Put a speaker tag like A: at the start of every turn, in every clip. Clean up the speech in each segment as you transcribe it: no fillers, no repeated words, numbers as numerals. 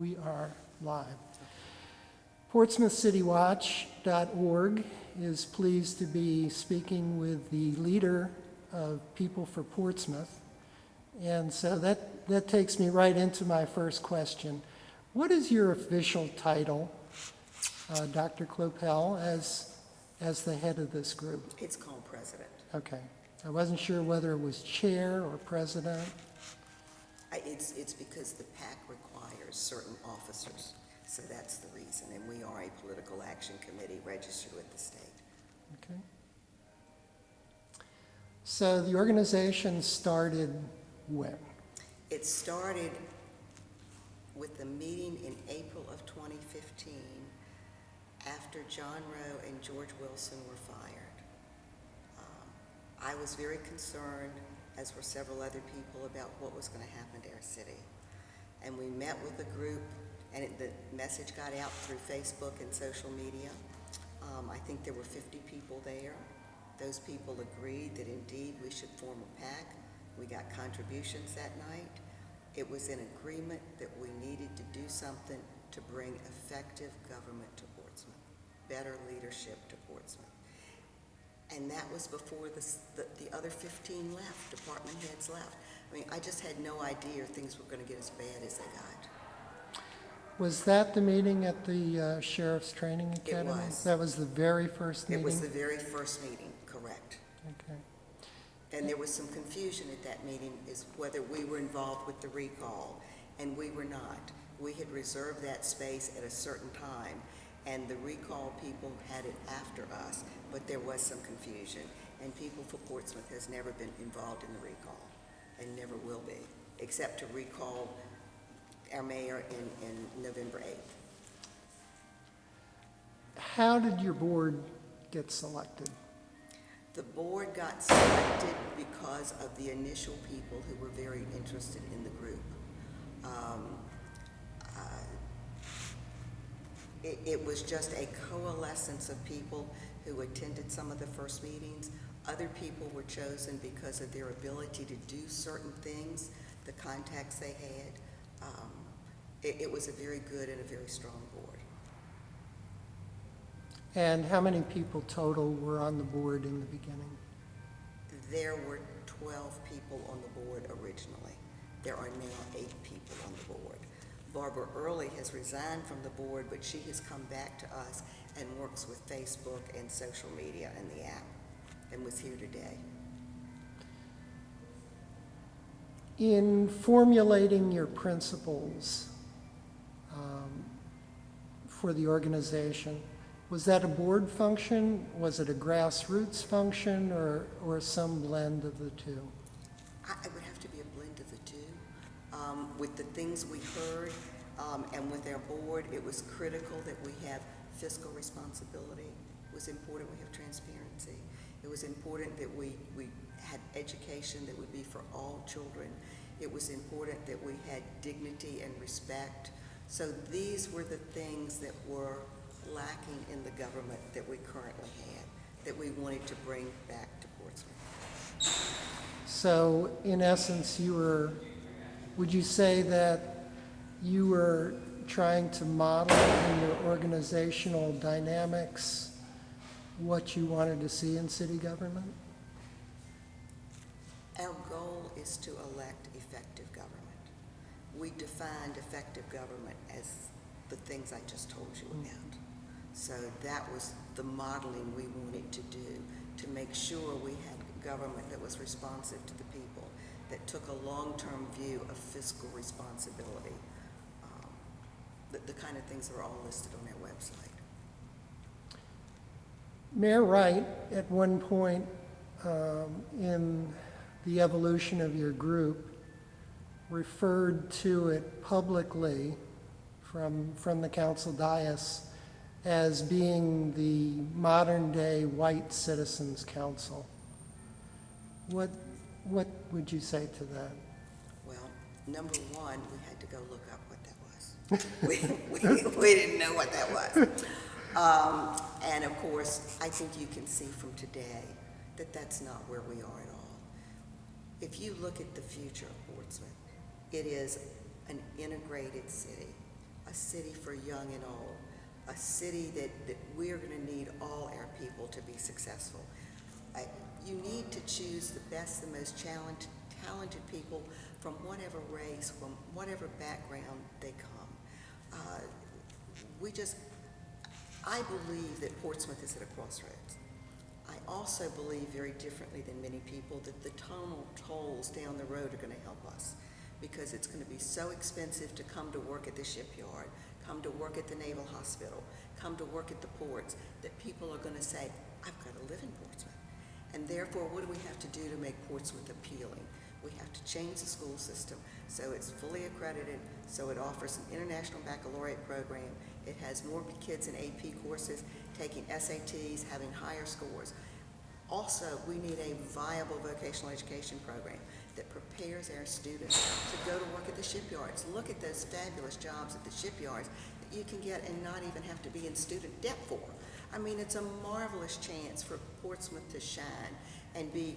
A: We are live. PortsmouthCityWatch.org is pleased to be speaking with the leader of People for Portsmouth. And so that takes me right into my first question. What is your official title, Dr. Kloeppel, as the head of this group?
B: It's called president.
A: Okay. I wasn't sure whether it was chair or president.
B: It's because the PAC requires certain officers, so that's the reason. And we are a political action committee registered with the state.
A: Okay. So the organization started when?
B: It started with a meeting in April of 2015 after John Rowe and George Wilson were fired. I was very concerned, as were several other people, about what was going to happen to our city. And we met with a group, and the message got out through Facebook and social media. I think there were 50 people there. Those people agreed that indeed we should form a PAC. We got contributions that night. It was an agreement that we needed to do something to bring effective government to Portsmouth, better leadership to Portsmouth. And that was before the other 15 left, department heads left. I mean, I just had no idea things were going to get as bad as they got.
A: Was that the meeting at the Sheriff's Training Academy?
B: It was.
A: That was the very first meeting?
B: It was the very first meeting, correct.
A: Okay.
B: And there was some confusion at that meeting as whether we were involved with the recall, and we were not. We had reserved that space at a certain time, and the recall people had it after us, but there was some confusion. And People for Portsmouth has never been involved in the recall, and never will be, except to recall our mayor in November 8th.
A: How did your board get selected?
B: The board got selected because of the initial people who were very interested in the group. It was just a coalescence of people who attended some of the first meetings. Other people were chosen because of their ability to do certain things, the contacts they had. It was a very good and a very strong board.
A: And how many people total were on the board in the beginning?
B: There were 12 people on the board originally. There are now 8 people on the board. Barbara Early has resigned from the board, but she has come back to us and works with Facebook and social media and the app, and was here today.
A: In formulating your principles for the organization, was that a board function? Was it a grassroots function, or some blend of the two?
B: It would have to be a blend of the two. With the things we heard and with our board, it was critical that we have fiscal responsibility. It was important we have transparency. It was important that we had education that would be for all children. It was important that we had dignity and respect. So these were the things that were lacking in the government that we currently had, that we wanted to bring back to Portsmouth.
A: So in essence, would you say that you were trying to model in your organizational dynamics what you wanted to see in city government?
B: Our goal is to elect effective government. We defined effective government as the things I just told you about. So that was the modeling we wanted to do, to make sure we had government that was responsive to the people, that took a long-term view of fiscal responsibility, the kind of things that are all listed on our website.
A: Mayor Wright, at one point in the evolution of your group, referred to it publicly from the council dais as being the modern-day white citizens council. What would you say to that?
B: Well, number one, we had to go look up what that was. we didn't know what that was. And of course, I think you can see from today that that's not where we are at all. If you look at the future of Portsmouth, it is an integrated city city for young and old, a city that we're going to need all our people to be successful. You need to choose the best, the most talented people from whatever race, from whatever background they come. I believe that Portsmouth is at a crossroads. I also believe very differently than many people that the tonal tolls down the road are going to help us, because it's going to be so expensive to come to work at the shipyard, come to work at the Naval Hospital, come to work at the ports, that people are going to say, I've got to live in Portsmouth. And therefore, what do we have to do to make Portsmouth appealing? We have to change the school system so it's fully accredited, so it offers an international baccalaureate program. It has more kids in AP courses, taking SATs, having higher scores. Also, we need a viable vocational education program that prepares our students to go to work at the shipyards. Look at those fabulous jobs at the shipyards that you can get and not even have to be in student debt for. I mean, it's a marvelous chance for Portsmouth to shine and be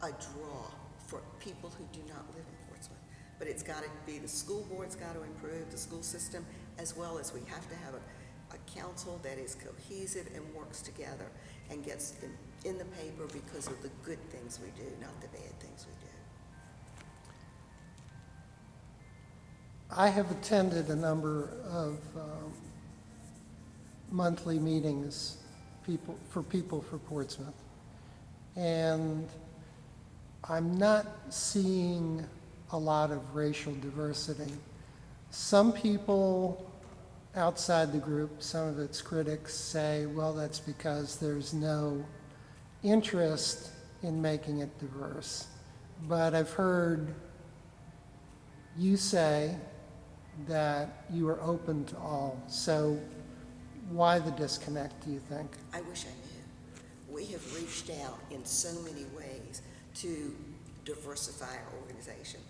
B: a draw for people who do not live in Portsmouth. But it's got to be, the school board's got to improve the school system, as well as we have to have a council that is cohesive and works together and gets them in the paper because of the good things we do, not the bad things we do.
A: I have attended a number of monthly meetings for People for Portsmouth, and I'm not seeing a lot of racial diversity. Some people outside the group, some of its critics, say, well, that's because there's no interest in making it diverse. But I've heard you say that you are open to all. So why the disconnect, do you think?
B: I wish I knew. We have reached out in so many ways to diversify our organization.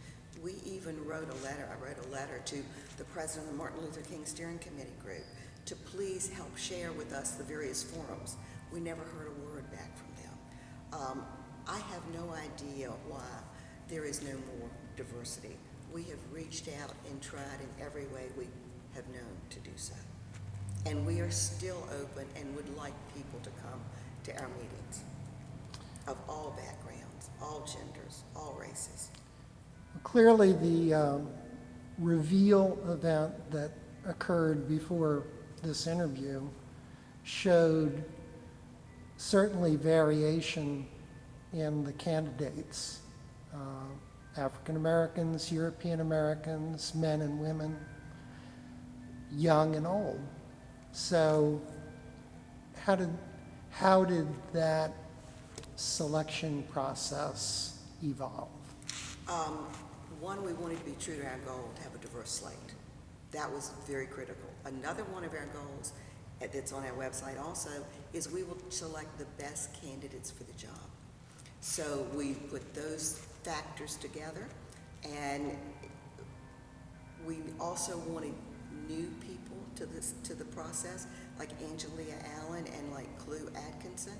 B: We even wrote a letter, I wrote a letter to the president of the Martin Luther King Steering Committee group to please help share with us the various forums. We never heard a word back from them. I have no idea why there is no more diversity. We have reached out and tried in every way we have known to do so. And we are still open and would like people to come to our meetings of all backgrounds, all genders, all races.
A: Clearly, the reveal event that occurred before this interview showed certainly variation in the candidates. African Americans, European Americans, men and women, young and old. So how did that selection process evolve?
B: One, we wanted to be true to our goal to have a diverse slate. That was very critical. Another one of our goals that's on our website also is we will select the best candidates for the job. So we put those factors together, and we also wanted new people to the process, like Angelia Allen and like Clue Atkinson.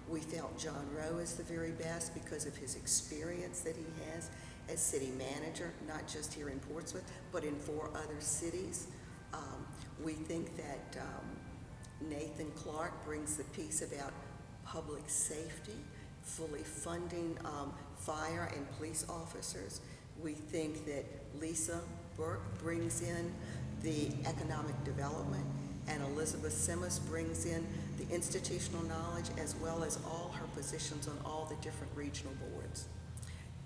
B: We felt John Rowe is the very best because of his experience that he has as city manager, not just here in Portsmouth, but in 4 other cities. We think that Nathan Clark brings the piece about public safety, fully funding fire and police officers. We think that Lisa Burke brings in the economic development, and Elizabeth Simmons brings in the institutional knowledge as well as all her positions on all the different regional boards.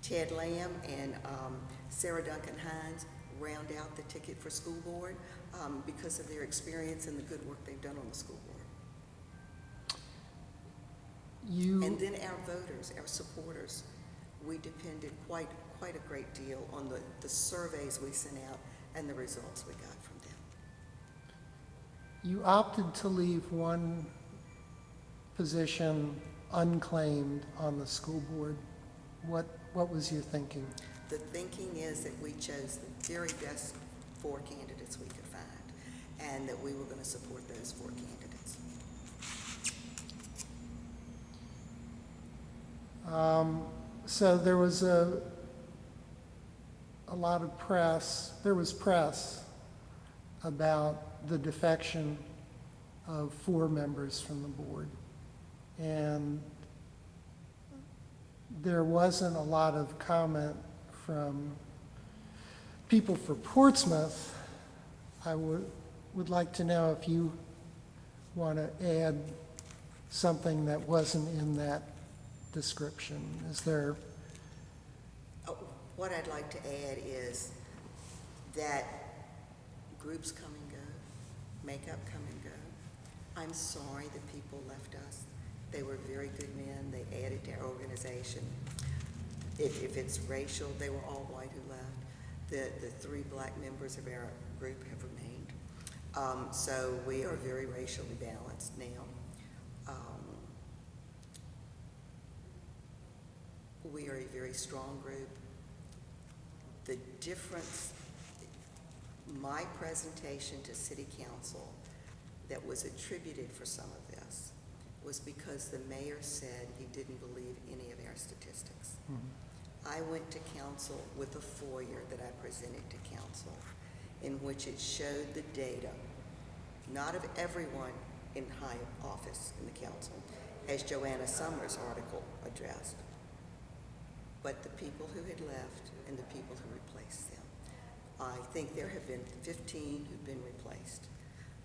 B: Ted Lamb and Sarah Duncan Hines round out the ticket for school board because of their experience and the good work they've done on the school board. And then our voters, our supporters, we depended quite a great deal on the surveys we sent out and the results we got from them.
A: You opted to leave one position unclaimed on the school board. What was your thinking?
B: The thinking is that we chose the very best 4 candidates we could find, and that we were going to support those 4 candidates.
A: So there was a lot of press, there was press about the defection of 4 members from the board. And there wasn't a lot of comment from people for Portsmouth. I would like to know if you want to add something that wasn't in that description. Is there?
B: Oh, what I'd like to add is that groups come and go, makeup come and go. I'm sorry that people left us. They were very good men. They added to our organization. If it's racial, they were all white who left. The 3 black members of our group have remained. So we are very racially balanced now. We are a very strong group. The difference, my presentation to City Council that was attributed for some of this was because the mayor said he didn't believe any of our statistics. I went to council with a FOIA that I presented to council in which it showed the data, not of everyone in high office in the council, as Joanna Summers' article addressed, but the people who had left and the people who replaced them. I think there have been 15 who've been replaced.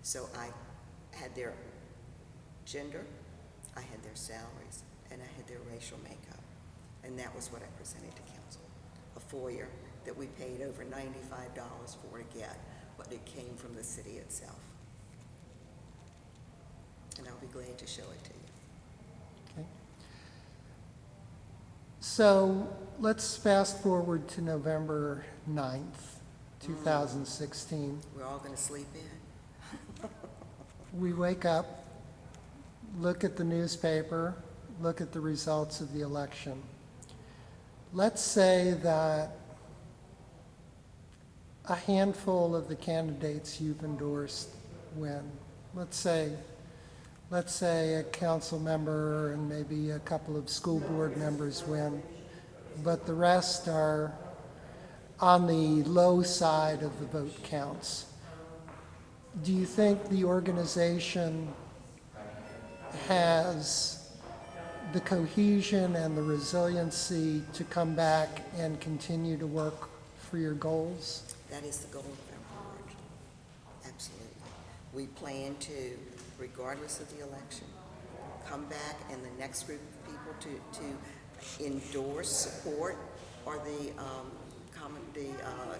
B: So I had their gender, I had their salaries, and I had their racial makeup. And that was what I presented to council. A FOIA that we paid over $95 for to get, but it came from the city itself. And I'll be glad to show it to you.
A: Okay. So let's fast forward to November 9th, 2016.
B: We're all going to sleep in.
A: We wake up, look at the newspaper, look at the results of the election. Let's say that a handful of the candidates you've endorsed win. Let's say a council member and maybe a couple of school board members win, but the rest are on the low side of the vote counts. Do you think the organization has the cohesion and the resiliency to come back and continue to work for your goals?
B: That is the goal of our board. Absolutely. We plan to, regardless of the election, come back and the next group of people to endorse, support, are the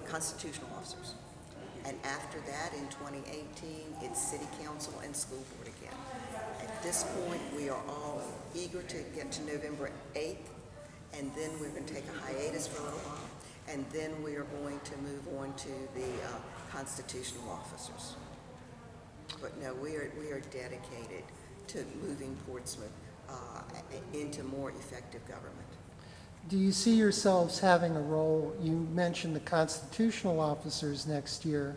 B: constitutional officers. And after that, in 2018, it's city council and school board again. At this point, we are all eager to get to November 8th, and then we're going to take a hiatus for a little while, and then we are going to move on to the constitutional officers. But no, we are dedicated to moving Portsmouth into more effective government.
A: Do you see yourselves having a role? You mentioned the constitutional officers next year.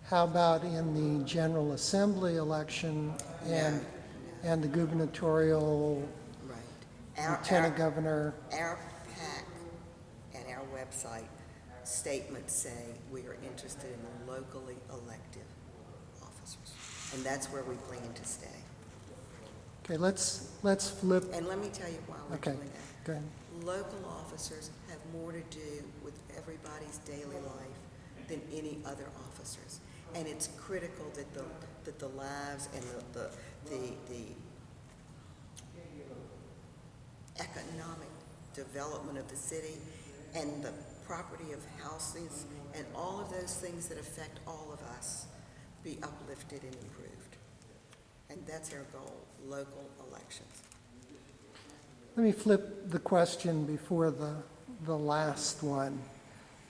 A: How about in the General Assembly election and the gubernatorial, lieutenant governor?
B: Our PAC and our website statements say we are interested in the locally elected officers. And that's where we plan to stay.
A: Okay, let's flip.
B: And let me tell you why we're doing that.
A: Go ahead.
B: Local officers have more to do with everybody's daily life than any other officers. And it's critical that the lives and the economic development of the city and the property of houses and all of those things that affect all of us be uplifted and improved. And that's our goal, local elections.
A: Let me flip the question before the last one.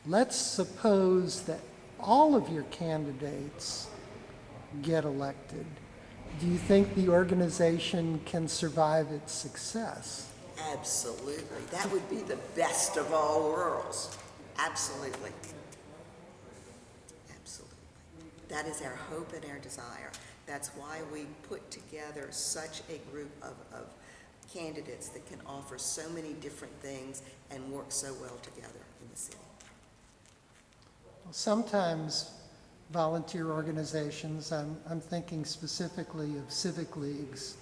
A: Let's suppose that all of your candidates get elected. Do you think the organization can survive its success?
B: Absolutely. That would be the best of all worlds. Absolutely. Absolutely. That is our hope and our desire. That's why we put together such a group of candidates that can offer so many different things and work so well together in the city.
A: Sometimes volunteer organizations, I'm thinking specifically of civic leagues,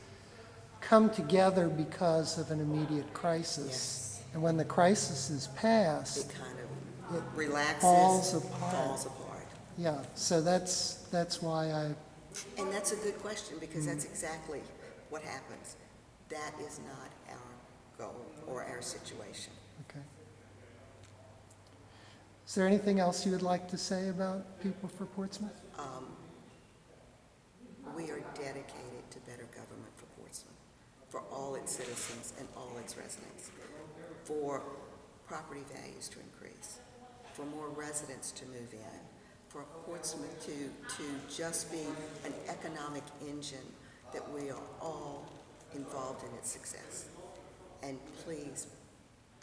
A: come together because of an immediate crisis.
B: Yes.
A: And when the crisis is
B: It
A: past,
B: kind
A: it
B: of relaxes.
A: falls apart.
B: Falls apart.
A: Yeah, so that's why
B: And that's a good question, because that's exactly what happens. That is not our goal or our situation.
A: okay. Is there anything else you would like to say about People for Portsmouth?
B: We are dedicated to better government for Portsmouth, for all its citizens and all its residents, for property values to increase, for more residents to move in, for Portsmouth to just be an economic engine that we are all involved in its success. And please,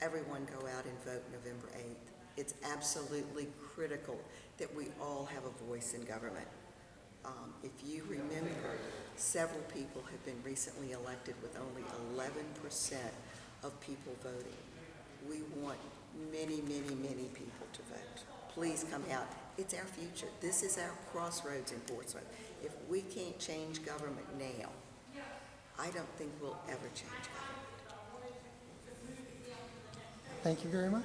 B: everyone go out and vote November 8th. It's absolutely critical that we all have a voice in government. If you remember, several people have been recently elected with only 11% of people voting. We want many, many, many people to vote. Please come out. It's our future. This is our crossroads in Portsmouth. If we can't change government now, I don't think we'll ever change government.
A: Thank you very much.